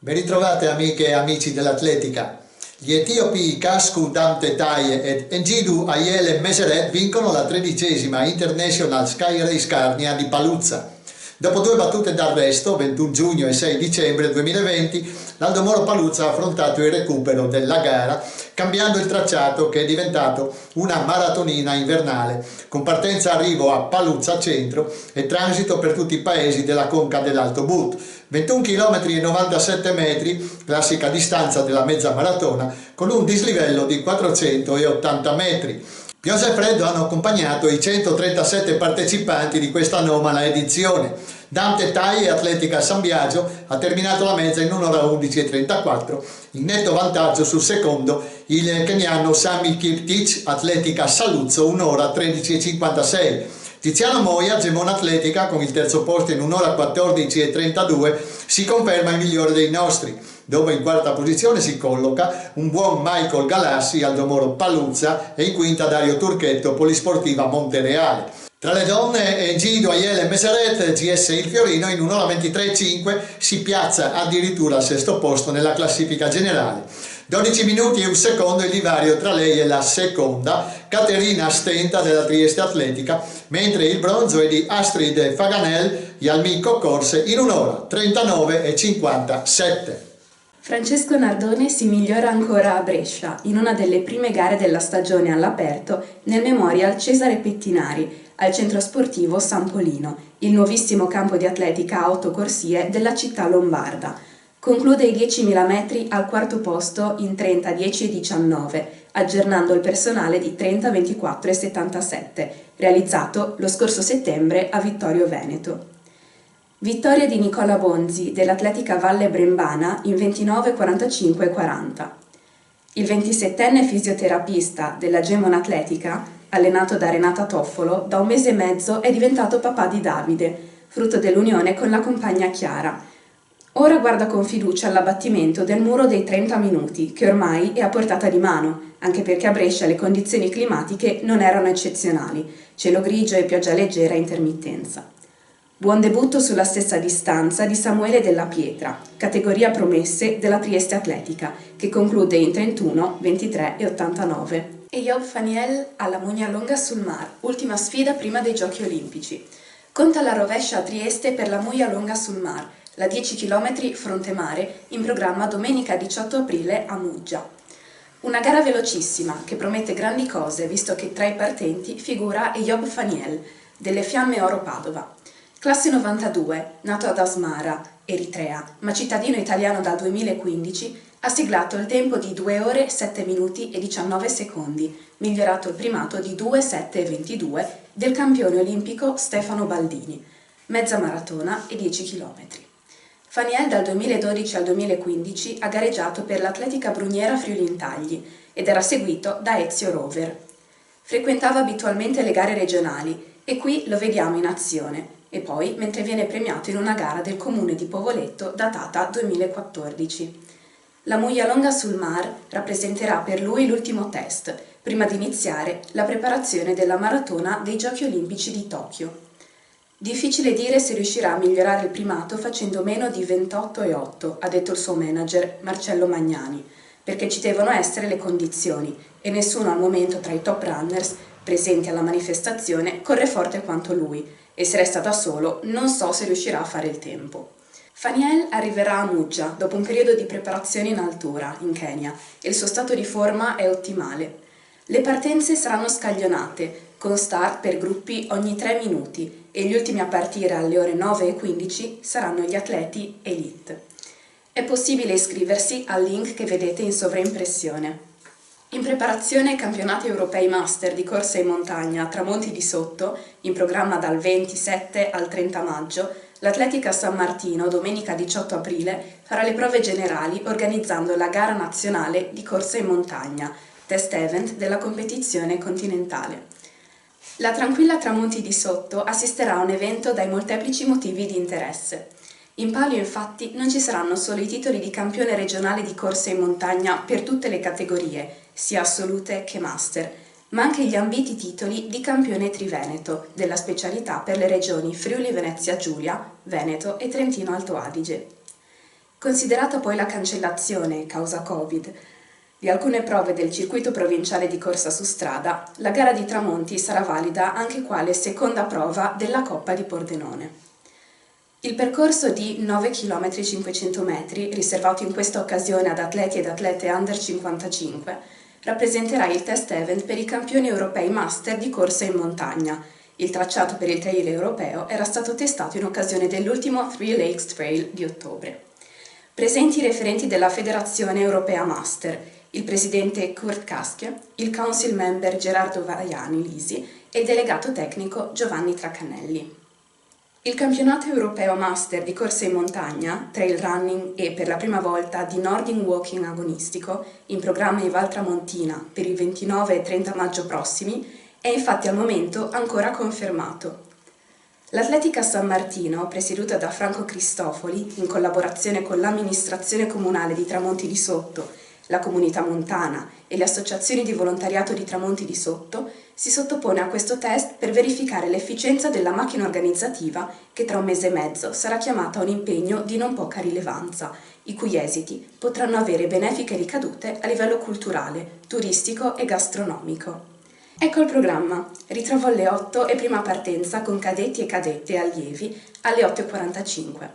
Ben ritrovate amiche e amici dell'atletica. Gli etiopi Kasku Damte Taye ed Engidu Ayele Meseret vincono la 13ª International Sky Race Carnia di Paluzza. Dopo 2 battute d'arresto, 21 giugno e 6 dicembre 2020, l'Aldo Moro Paluzza ha affrontato il recupero della gara, cambiando il tracciato che è diventato una maratonina invernale, con partenza-arrivo a Paluzza Centro e transito per tutti i paesi della conca dell'Alto But. 21 km e 97 metri, classica distanza della mezza maratona, con un dislivello di 480 metri. Pioggia e freddo hanno accompagnato i 137 partecipanti di questa anomala edizione. Damte Taye, Atletica San Biagio, ha terminato la mezza in 1 ora 11 e 34, in netto vantaggio sul secondo il keniano Sami Kiptich, Atletica Saluzzo, 1 ora 13 e 56. Tiziano Moia, Gemona Atletica, con il terzo posto in 1 ora 14 e 32, si conferma il migliore dei nostri, dove in quarta posizione si colloca un buon Michael Galassi, Aldo Moro Paluzza, e in quinta Dario Turchetto, Polisportiva Montereale. Tra le donne, Gido Ayele Meseret, GS Il Fiorino, in 1 ora 23 e 5 si piazza addirittura al sesto posto nella classifica generale. 12 minuti e un secondo il divario tra lei e la seconda, Caterina Stenta della Trieste Atletica, mentre il bronzo è di Astrid Faganel, Yalmico Corse, in 1 ora 39 e 57. Francesco Nardone si migliora ancora a Brescia, in una delle prime gare della stagione all'aperto, nel Memorial Cesare Pettinari, al centro sportivo San Polino, il nuovissimo campo di atletica a 8 corsie della città lombarda. Conclude i 10.000 metri al quarto posto in 30, 10 e 19, aggiornando il personale di 30, 24 e 77, realizzato lo scorso settembre a Vittorio Veneto. Vittoria di Nicola Bonzi dell'Atletica Valle Brembana in 29, 45 e 40. Il 27enne fisioterapista della Gemona Atletica, allenato da Renata Toffolo, da 1 mese e mezzo è diventato papà di Davide, frutto dell'unione con la compagna Chiara. Ora guarda con fiducia all'abbattimento del muro dei 30 minuti, che ormai è a portata di mano, anche perché a Brescia le condizioni climatiche non erano eccezionali, cielo grigio e pioggia leggera a intermittenza. Buon debutto sulla stessa distanza di Samuele Della Pietra, categoria promesse della Trieste Atletica, che conclude in 31, 23 e 89. E Job Faniel alla Mugna Longa sul Mar, ultima sfida prima dei Giochi Olimpici. Conta la rovescia a Trieste per la Mugna Longa sul Mar, la 10 km fronte mare, in programma domenica 18 aprile a Muggia. Una gara velocissima che promette grandi cose, visto che tra i partenti figura Job Faniel, delle Fiamme Oro Padova. Classe 92, nato ad Asmara, Eritrea, ma cittadino italiano dal 2015, ha siglato il tempo di 2 ore 7 minuti e 19 secondi, migliorato il primato di 2, 7 e 22 del campione olimpico Stefano Baldini, mezza maratona e 10 km. Faniel dal 2012 al 2015 ha gareggiato per l'Atletica Bruniera Friuli Intagli ed era seguito da Ezio Rover. Frequentava abitualmente le gare regionali e qui lo vediamo in azione, e poi mentre viene premiato in una gara del comune di Povoletto datata 2014. La Muglia Longa sul Mar rappresenterà per lui l'ultimo test, prima di iniziare la preparazione della maratona dei Giochi Olimpici di Tokyo. Difficile dire se riuscirà a migliorare il primato facendo meno di 28,8, ha detto il suo manager Marcello Magnani, perché ci devono essere le condizioni e nessuno al momento tra i top runners presenti alla manifestazione corre forte quanto lui e se resta da solo non so se riuscirà a fare il tempo. Faniel arriverà a Muggia dopo un periodo di preparazione in altura, in Kenya, e il suo stato di forma è ottimale. Le partenze saranno scaglionate, con start per gruppi ogni 3 minuti e gli ultimi a partire alle ore 9:15 saranno gli atleti elite. È possibile iscriversi al link che vedete in sovraimpressione. In preparazione ai campionati europei master di corsa in montagna a Tramonti di Sotto, in programma dal 27 al 30 maggio, l'Atletica San Martino, domenica 18 aprile, farà le prove generali organizzando la gara nazionale di corsa in montagna, test event della competizione continentale. La tranquilla Tramonti di Sotto assisterà a un evento dai molteplici motivi di interesse. In palio infatti non ci saranno solo i titoli di campione regionale di corsa in montagna per tutte le categorie, sia assolute che master, ma anche gli ambiti titoli di campione triveneto della specialità per le regioni Friuli Venezia Giulia, Veneto e Trentino Alto Adige. Considerata poi la cancellazione, causa Covid, di alcune prove del circuito provinciale di corsa su strada, la gara di Tramonti sarà valida anche quale seconda prova della Coppa di Pordenone. Il percorso di 9 km 500 metri, riservato in questa occasione ad atleti ed atlete under 55, rappresenterà il test event per i campioni europei master di corsa in montagna. Il tracciato per il trail europeo era stato testato in occasione dell'ultimo Three Lakes Trail di ottobre. Presenti i referenti della Federazione Europea Master, il presidente Kurt Kaske, il council member Gerardo Vaiani Lisi e il delegato tecnico Giovanni Tracannelli. Il campionato europeo master di corsa in montagna, trail running e per la prima volta di Nordin Walking agonistico, in programma in Val Tramontina per il 29 e 30 maggio prossimi, è infatti al momento ancora confermato. L'Atletica San Martino, presieduta da Franco Cristofoli, in collaborazione con l'amministrazione comunale di Tramonti di Sotto, la comunità montana e le associazioni di volontariato di Tramonti di Sotto, si sottopone a questo test per verificare l'efficienza della macchina organizzativa che tra un mese e mezzo sarà chiamata a un impegno di non poca rilevanza, i cui esiti potranno avere benefiche ricadute a livello culturale, turistico e gastronomico. Ecco il programma. Ritrovo alle 8 e prima partenza con cadetti e cadette allievi alle 8:45.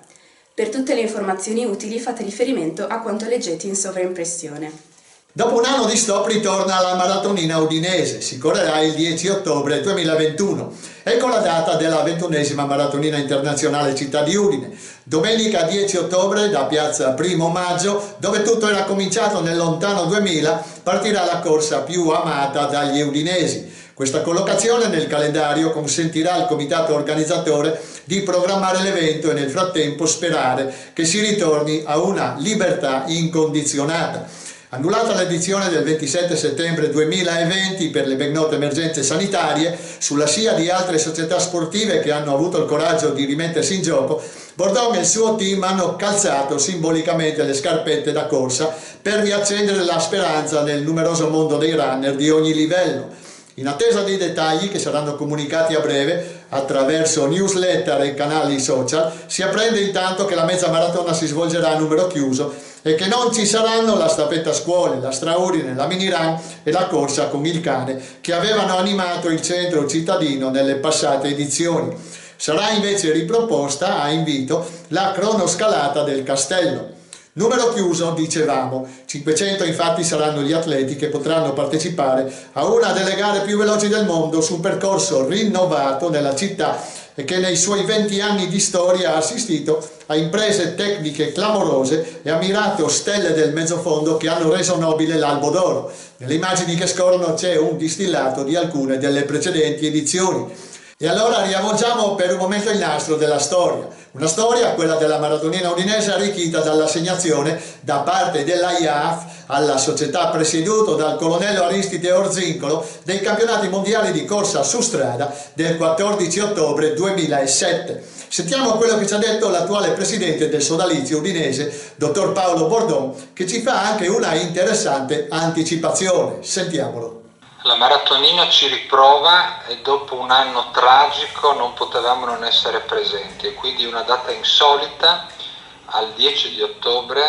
Per tutte le informazioni utili fate riferimento a quanto leggete in sovraimpressione. Dopo un anno di stop ritorna la maratonina udinese, si correrà il 10 ottobre 2021. Ecco la data della 21esima maratonina internazionale Città di Udine. Domenica 10 ottobre da piazza Primo Maggio, dove tutto era cominciato nel lontano 2000, partirà la corsa più amata dagli udinesi. Questa collocazione nel calendario consentirà al comitato organizzatore di programmare l'evento e nel frattempo sperare che si ritorni a una libertà incondizionata. Annullata l'edizione del 27 settembre 2020 per le ben note emergenze sanitarie, sulla scia di altre società sportive che hanno avuto il coraggio di rimettersi in gioco, Bordon e il suo team hanno calzato simbolicamente le scarpette da corsa per riaccendere la speranza nel numeroso mondo dei runner di ogni livello. In attesa dei dettagli che saranno comunicati a breve attraverso newsletter e canali social, si apprende intanto che la mezza maratona si svolgerà a numero chiuso e che non ci saranno la staffetta a scuole, la straordine, la mini run e la corsa con il cane che avevano animato il centro cittadino nelle passate edizioni. Sarà invece riproposta a invito la cronoscalata del Castello. Numero chiuso, dicevamo, 500 infatti saranno gli atleti che potranno partecipare a una delle gare più veloci del mondo su un percorso rinnovato nella città e che nei suoi 20 anni di storia ha assistito a imprese tecniche clamorose e ha mirato stelle del mezzofondo che hanno reso nobile l'Albo d'Oro. Nelle immagini che scorrono c'è un distillato di alcune delle precedenti edizioni. E allora riavvolgiamo per un momento il nastro della storia. Una storia, quella della maratonina udinese, arricchita dall'assegnazione da parte della IAF alla società presieduto dal colonnello Aristide Orzincolo dei campionati mondiali di corsa su strada del 14 ottobre 2007. Sentiamo quello che ci ha detto l'attuale presidente del sodalizio udinese, dottor Paolo Bordon, che ci fa anche una interessante anticipazione. Sentiamolo. La maratonina ci riprova e dopo un anno tragico non potevamo non essere presenti e quindi una data insolita, al 10 di ottobre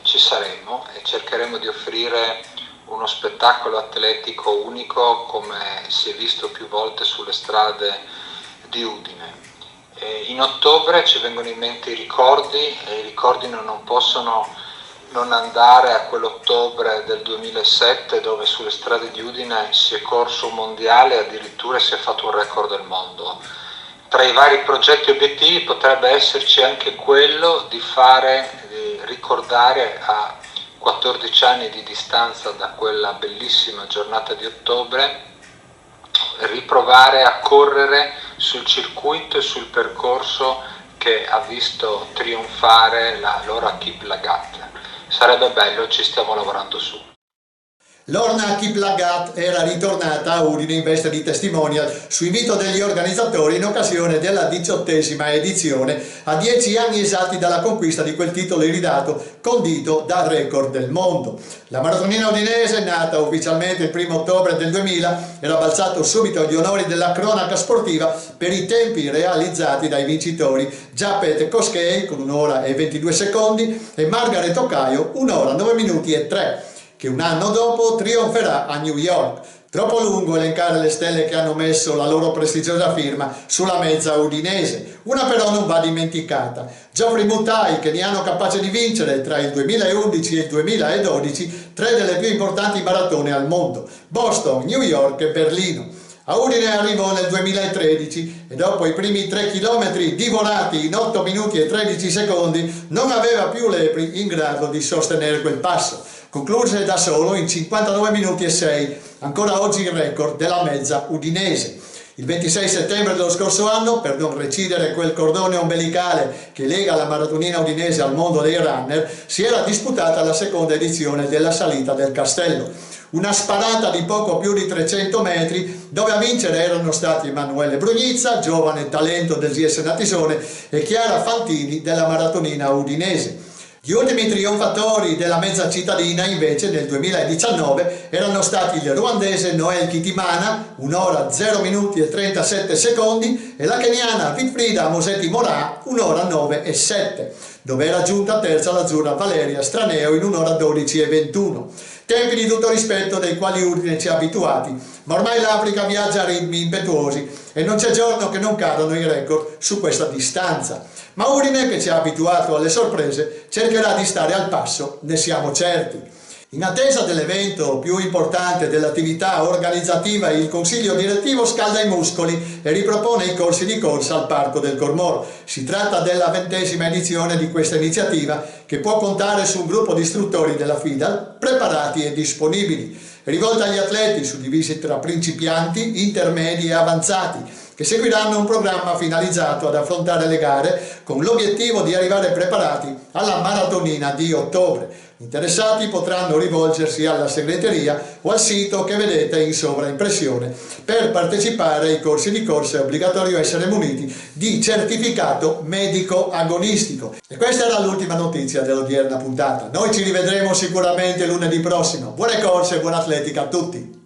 ci saremo e cercheremo di offrire uno spettacolo atletico unico come si è visto più volte sulle strade di Udine. In ottobre ci vengono in mente i ricordi e i ricordi non possono non andare a quell'ottobre del 2007 dove sulle strade di Udine si è corso un mondiale e addirittura si è fatto un record del mondo. Tra i vari progetti e obiettivi potrebbe esserci anche quello di ricordare a 14 anni di distanza da quella bellissima giornata di ottobre, riprovare a correre sul circuito e sul percorso che ha visto trionfare l'allora Kip Lagat. Sarebbe bello, ci stiamo lavorando su. Lorna Kiplagat era ritornata a Udine in veste di testimonial su invito degli organizzatori in occasione della 18ª edizione, a 10 anni esatti dalla conquista di quel titolo iridato condito dal record del mondo. La maratonina udinese, nata ufficialmente il 1° ottobre del 2000, era balzato subito agli onori della cronaca sportiva per i tempi realizzati dai vincitori Japet Koskei con 1 ora e 22 secondi e Margaret Ocaio 1 ora 9 minuti e 3, che un anno dopo trionferà a New York. Troppo lungo elencare le stelle che hanno messo la loro prestigiosa firma sulla mezza udinese. Una però non va dimenticata: Geoffrey Mutai, keniano capace di vincere tra il 2011 e il 2012 3 delle più importanti maratone al mondo: Boston, New York e Berlino. A Udine arrivò nel 2013 e dopo i primi 3 chilometri divorati in 8 minuti e 13 secondi non aveva più lepri in grado di sostenere quel passo. Concluse da solo in 59 minuti e 6, ancora oggi il record della mezza udinese. Il 26 settembre dello scorso anno, per non recidere quel cordone ombelicale che lega la maratonina udinese al mondo dei runner, si era disputata la seconda edizione della salita del Castello. Una sparata di poco più di 300 metri, dove a vincere erano stati Emanuele Brugnizza, giovane talento del GS Natisone, e Chiara Fantini della maratonina udinese. Gli ultimi trionfatori della mezza cittadina invece nel 2019 erano stati il ruandese Noel Kitimana, 1 ora 0 minuti e 37 secondi, e la keniana Wilfrida Mosetti Morà, 1 ora 9 e 7, dove era giunta terza l'azzurra Valeria Straneo in 1 ora 12 e 21. Tempi di tutto rispetto dei quali Udine ci ha abituati, ma ormai l'Africa viaggia a ritmi impetuosi e non c'è giorno che non cadano i record su questa distanza. Ma Udine, che ci ha abituato alle sorprese, cercherà di stare al passo, ne siamo certi. In attesa dell'evento più importante dell'attività organizzativa, il consiglio direttivo scalda i muscoli e ripropone i corsi di corsa al Parco del Cormoro. Si tratta della 20ª edizione di questa iniziativa, che può contare su un gruppo di istruttori della FIDAL preparati e disponibili. È rivolta agli atleti suddivisi tra principianti, intermedi e avanzati, che seguiranno un programma finalizzato ad affrontare le gare con l'obiettivo di arrivare preparati alla maratonina di ottobre. Interessati potranno rivolgersi alla segreteria o al sito che vedete in sovraimpressione. Per partecipare ai corsi di corsa è obbligatorio essere muniti di certificato medico agonistico. E questa era l'ultima notizia dell'odierna puntata. Noi ci rivedremo sicuramente lunedì prossimo. Buone corse e buona atletica a tutti!